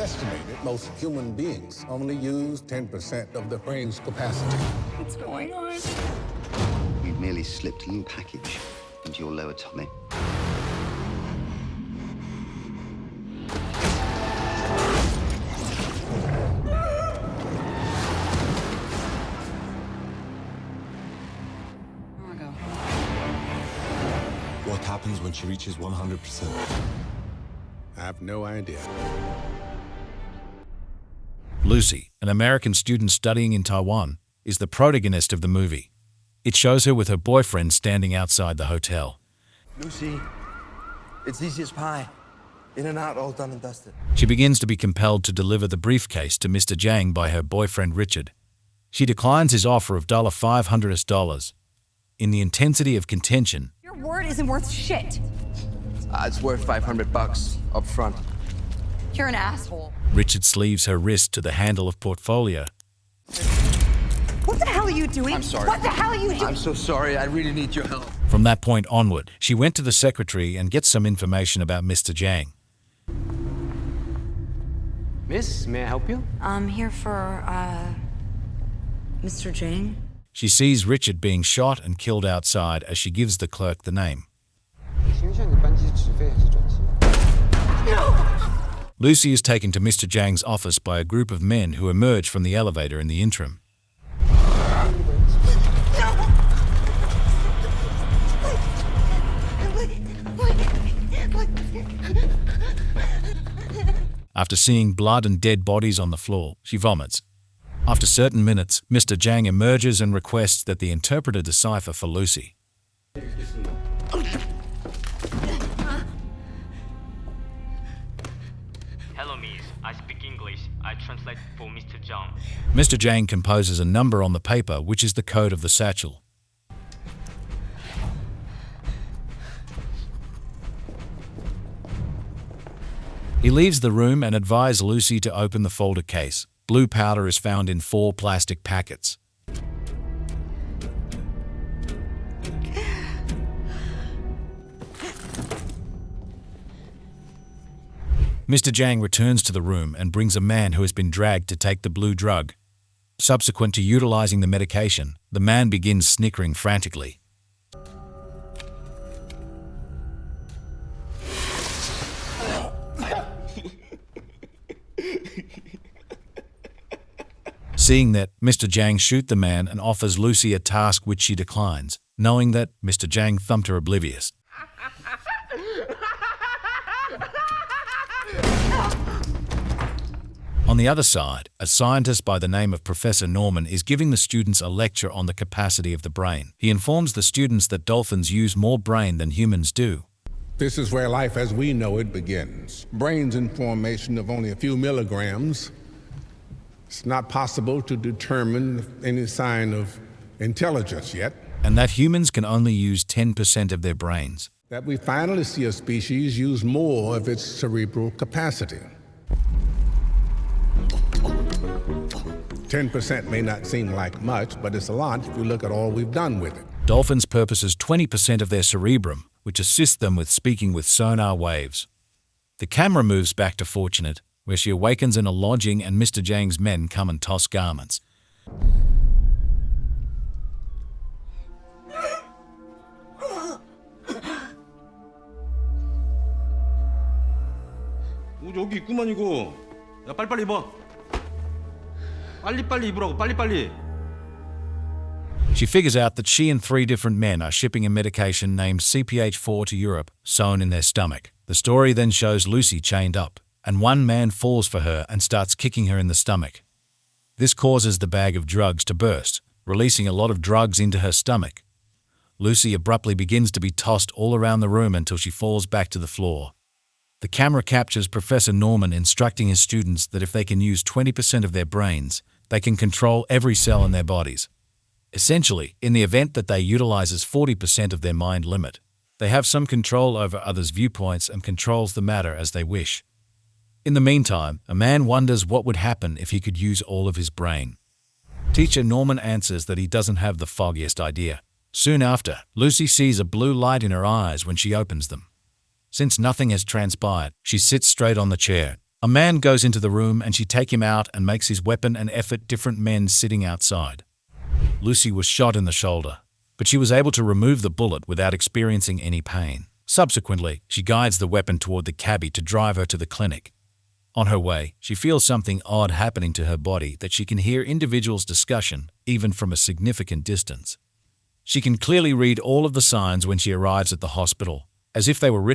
estimated most human beings only use 10% of their brain's capacity. What's going on? You've merely slipped a little package into your lower tummy. What happens when she reaches 100%? I have no idea. Lucy, an American student studying in Taiwan, is the protagonist of the movie. It shows her with her boyfriend standing outside the hotel. Lucy, it's easy as pie. In and out, all done and dusted. She begins to be compelled to deliver the briefcase to Mr. Zhang by her boyfriend Richard. She declines his offer of $500. In the intensity of contention, Your word isn't worth shit. It's worth $500 up front. You're an asshole. Richard sleeves her wrist to the handle of portfolio. What the hell are you doing? I'm sorry. What the hell are you doing? I'm so sorry. I really need your help. From that point onward, she went to the secretary and gets some information about Mr. Zhang. Miss, may I help you? I'm here for, Mr. Zhang. She sees Richard being shot and killed outside as she gives the clerk the name. Lucy is taken to Mr. Zhang's office by a group of men who emerge from the elevator in the interim. After seeing blood and dead bodies on the floor, she vomits. After certain minutes, Mr. Zhang emerges and requests that the interpreter decipher for Lucy. Hello, miss. I speak English. I translate for Mr. Zhang. Mr. Zhang composes a number on the paper, which is the code of the satchel. He leaves the room and advises Lucy to open the folder case. Blue powder is found in 4 plastic packets. Mr. Zhang returns to the room and brings a man who has been dragged to take the blue drug. Subsequent to utilizing the medication, the man begins snickering frantically. Seeing that, Mr. Zhang shoots the man and offers Lucy a task which she declines, knowing that Mr. Zhang thumped her oblivious. On the other side, a scientist by the name of Professor Norman is giving the students a lecture on the capacity of the brain. He informs the students that dolphins use more brain than humans do. This is where life as we know it begins. Brains in formation of only a few milligrams. It's not possible to determine any sign of intelligence yet. And that humans can only use 10% of their brains. That we finally see a species use more of its cerebral capacity. 10% may not seem like much, but it's a lot if you look at all we've done with it. Dolphins purposes 20% of their cerebrum, which assists them with speaking with sonar waves. The camera moves back to Fortunate, where she awakens in a lodging and Mr. Zhang's men come and toss garments. 여기 있구만 이거. 야 빨리빨리 입어. 빨리빨리 입으라고 빨리빨리. She figures out that she and 3 different men are shipping a medication named CPH4 to Europe, sewn in their stomach. The story then shows Lucy chained up, and one man falls for her and starts kicking her in the stomach. This causes the bag of drugs to burst, releasing a lot of drugs into her stomach. Lucy abruptly begins to be tossed all around the room until she falls back to the floor. The camera captures Professor Norman instructing his students that if they can use 20% of their brains, they can control every cell in their bodies. Essentially, in the event that they utilizes 40% of their mind limit, they have some control over others' viewpoints and controls the matter as they wish. In the meantime, a man wonders what would happen if he could use all of his brain. Teacher Norman answers that he doesn't have the foggiest idea. Soon after, Lucy sees a blue light in her eyes when she opens them. Since nothing has transpired, she sits straight on the chair, A man goes into the room and she takes him out and makes his weapon and effort different men sitting outside. Lucy was shot in the shoulder, but she was able to remove the bullet without experiencing any pain. Subsequently, she guides the weapon toward the cabbie to drive her to the clinic. On her way, she feels something odd happening to her body that she can hear individuals' discussion, even from a significant distance. She can clearly read all of the signs when she arrives at the hospital, as if they were written